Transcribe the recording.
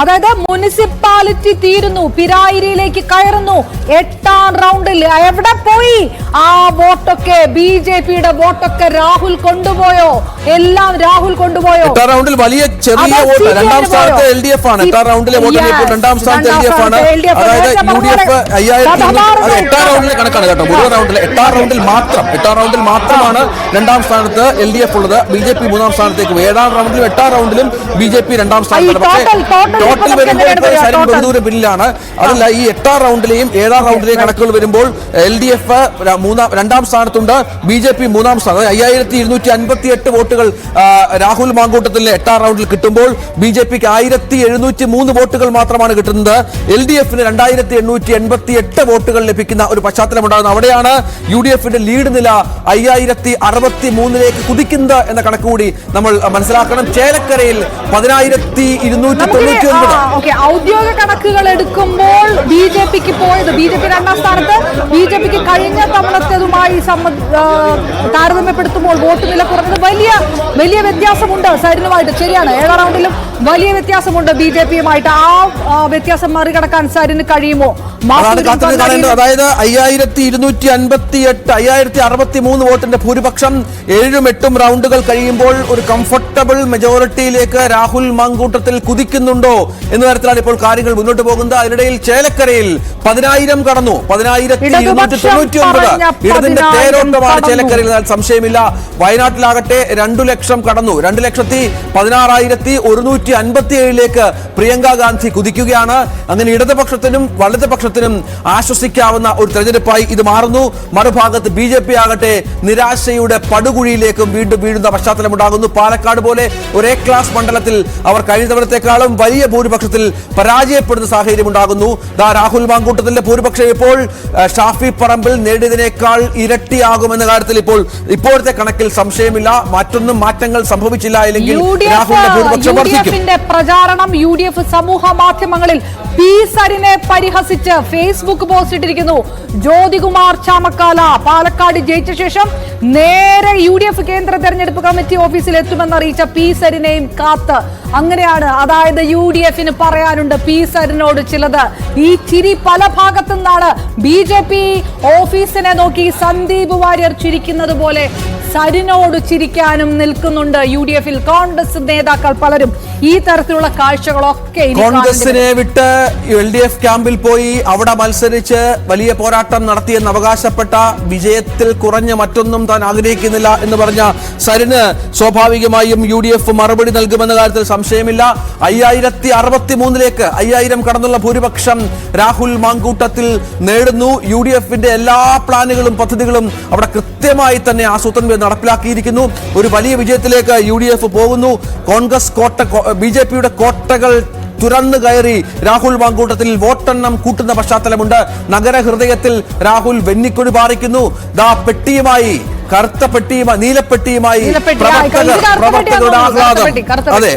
അതായത് മുനിസിപ്പാലിറ്റി തീരുന്നു, പിരായിരിയിലേക്ക് കയറുന്നു, 8ാം റൗണ്ടിൽ എവിടെ പോയി ആ വോട്ടൊക്കെ? ബിജെപിയുടെ വോട്ടൊക്കെ രാഹുൽ കൊണ്ടുപോയോ? എല്ലാം രാഹുൽ കൊണ്ടുപോയോ? 8ാം റൗണ്ടിൽ വലിയ ചെറിയ വോട്ട്. രണ്ടാം സ്ഥാനത്ത് LDF ആണ്. 8ാം റൗണ്ടിലെ വോട്ട് രണ്ടാം സ്ഥാനത്ത് LDF ആണ്. അതായത് UDF 5200. 8ാം റൗണ്ടിലെ കണക്കാണ് കേട്ടോ. മുഴുവൻ റൗണ്ടിൽ 8ാം റൗണ്ടിൽ മാത്രമാണ് രണ്ടാം സ്ഥാനത്ത് LDF ഉള്ളത്. BJP മൂന്നാം സ്ഥാനത്തേക്ക്. 7ാം റൗണ്ടിലും 8ാം റൗണ്ടിലും BJP രണ്ടാം സ്ഥാനത്താണ്. പക്ഷേ ടോട്ടൽ വരുമ്പോൾ ബഹുദൂരം പിന്നിലാണ്. അതല്ല, ഈ 8ാം റൗണ്ടിലെയും 7ാം റൗണ്ടിലെയും കണക്കുകൾ വരുമ്പോൾ LDF രണ്ടാം സ്ഥാനത്തുണ്ട്, BJP മൂന്നാം സ്ഥാനത്ത്. 5258 വോട്ടുകൾ രാഹുൽ മാങ്കൂട്ടത്തിന് 8ാം റൗണ്ടിൽ കിട്ടുമ്പോൾ BJPക്ക് 1703 വോട്ടുകൾ മാത്രമാണ് കിട്ടുന്നത്. LDFന് 2888 വോട്ടുകൾ ലഭിക്കുന്ന ഒരു പശ്ചാത്തലമുണ്ടാകുന്നത്. അവിടെയാണ് UDFന്റെ ലീഡ് നില 5063ലേക്ക് കുതിക്കുന്നത് എന്ന കണക്ക് കൂടി നമ്മൾ മനസ്സിലാക്കണം. ചേലക്കരയിൽ 10299. ഔദ്യോഗിക കണക്കുകൾ എടുക്കുമ്പോൾ BJPക്ക് പോയത്, BJP രണ്ടാം സ്ഥാനത്ത്, BJPക്ക് കഴിഞ്ഞ തവണത്തേതുമായി താരതമ്യപ്പെടുത്തുമ്പോൾ വോട്ട് നില കുറഞ്ഞത് വലിയ വ്യത്യാസമുണ്ട് സരിനുമായിട്ട്. ശരിയാണ്, 7ാം റൗണ്ടിലും വലിയ വ്യത്യാസമുണ്ട് BJPയുമായിട്ട്. ആ വ്യത്യാസം മറികടക്കാൻ സരിന് കഴിയുമോ? അതായത് 5258, 5063 വോട്ടിന്റെ ഭൂരിപക്ഷം 7ഉം 8ഉം റൗണ്ടുകൾ കഴിയുമ്പോൾ ഒരു കംഫർട്ടബിൾ മെജോറിറ്റിയിലേക്ക് രാഹുൽ മാങ്കൂട്ടത്തിൽ കുതിക്കുന്നുണ്ടോ എന്ന തരത്തിലാണ് ഇപ്പോൾ കാര്യങ്ങൾ മുന്നോട്ട് പോകുന്നത്. അതിനിടയിൽ ചേലക്കരയിൽ 10,000 കടന്നു. 10,299 ഇടതിന്റെ തേരോട്ടമാണ് ചേലക്കരയിൽ, സംശയമില്ല. വയനാട്ടിലാകട്ടെ 2 ലക്ഷം കടന്നു. 2,16,157 പ്രിയങ്ക ഗാന്ധി കുതിക്കുകയാണ്. അങ്ങനെ ഇടതുപക്ഷത്തിനും വലതുപക്ഷത്തിനും ആശ്വസിക്കാവുന്ന ഒരു തെരഞ്ഞെടുപ്പായി ഇത് മാറുന്നു. മറുഭാഗത്ത് BJP ആകട്ടെ നിരാശയുടെ പടുകുഴിയിലേക്കും വീണ്ടും വീഴുന്ന പശ്ചാത്തലമുണ്ടാകുന്നു. പാലക്കാട് പോലെ ഒരേ ക്ലാസ് മണ്ഡലത്തിൽ അവർ കഴിഞ്ഞ തവണത്തെക്കാളും വലിയ ഭൂരിപക്ഷത്തിൽ പരാജയപ്പെടുന്ന സാഹചര്യം ഉണ്ടാകുന്നു. രാഹുൽ മാങ്കൂട്ടത്തിന്റെ ഭൂരിപക്ഷം ഇപ്പോൾ ഷാഫി പറമ്പിൽ നേടിയതിനേക്കാൾ ഇരട്ടിയാകുമെന്ന കാര്യത്തിൽ ഇപ്പോഴത്തെ കണക്കിൽ സംശയമില്ല. മാറ്റങ്ങൾ സംഭവിച്ചില്ല എങ്കിൽ രാഹുലിന്റെ ഭൂരിപക്ഷം വർദ്ധിക്കും. പ്രചാരണം UDF സമൂഹ മാധ്യമങ്ങളിൽ പി സരിനെ പരിഹസിച്ച് ഫേസ്ബുക്ക് പോസ്റ്റ് ഇട്ടിരിക്കുന്നു. ജ്യോതികുമാർ ചാമക്കാല പാലക്കാട് ജയിച്ച ശേഷം നേരെ UDF കേന്ദ്ര തെരഞ്ഞെടുപ്പ് കമ്മിറ്റി ഓഫീസിൽ എത്തുമെന്ന് അറിയിച്ച പി സരിനെയും കാത്ത്. അങ്ങനെയാണ്, അതായത് UDFന് പറയാനുണ്ട് പി സരിനോട് ചിലത്. ഈ ചിരി പല ഭാഗത്തു നിന്നാണ്. BJP ഓഫീസിനെ നോക്കി സന്ദീപ് വാര്യർ ചിരിക്കുന്നത് പോലെ സരിനോട് ചിരിക്കാനും നിൽക്കുന്നുണ്ട് UDFൽ കോൺഗ്രസ് നേതാക്കൾ പലരും. ഈ തരത്തിലുള്ള കാഴ്ചകളൊക്കെ കോൺഗ്രസിനെ വിട്ട് LDF ക്യാമ്പിൽ പോയി അവിടെ മത്സരിച്ച് വലിയ പോരാട്ടം നടത്തിയെന്ന് അവകാശപ്പെട്ട, വിജയത്തിൽ കുറഞ്ഞ മറ്റൊന്നും താൻ ആഗ്രഹിക്കുന്നില്ല എന്ന് പറഞ്ഞ സരിന് സ്വാഭാവികമായും UDF മറുപടി നൽകുമെന്ന കാര്യത്തിൽ സംശയമില്ല. 5063ലേക്ക് 5000 കടന്നുള്ള ഭൂരിപക്ഷം രാഹുൽ മാങ്കൂട്ടത്തിൽ നേടുന്നു. UDFന്റെ എല്ലാ പ്ലാനുകളും പദ്ധതികളും അവിടെ കൃത്യമായി തന്നെ ആസൂത്രണം നടപ്പിലാക്കിയിരിക്കുന്നു. ഒരു വലിയ വിജയത്തിലേക്ക് UDF പോകുന്നു. കോൺഗ്രസ് BJPയുടെ കോട്ടകൾ തുറന്നു കയറി രാഹുൽ മാങ്കൂട്ടത്തിൽ വോട്ടെണ്ണം കൂട്ടുന്ന പശ്ചാത്തലമുണ്ട്. നഗരഹൃദയത്തിൽ രാഹുൽ വെന്നിക്കൊടി പാറിക്കുന്നു. പെട്ടിയുമായി, കറുത്ത പെട്ടിയുമായി, നീലപ്പെട്ടിയുമായി പ്രവർത്തകരുടെ ആഹ്ലാദം. അതെ,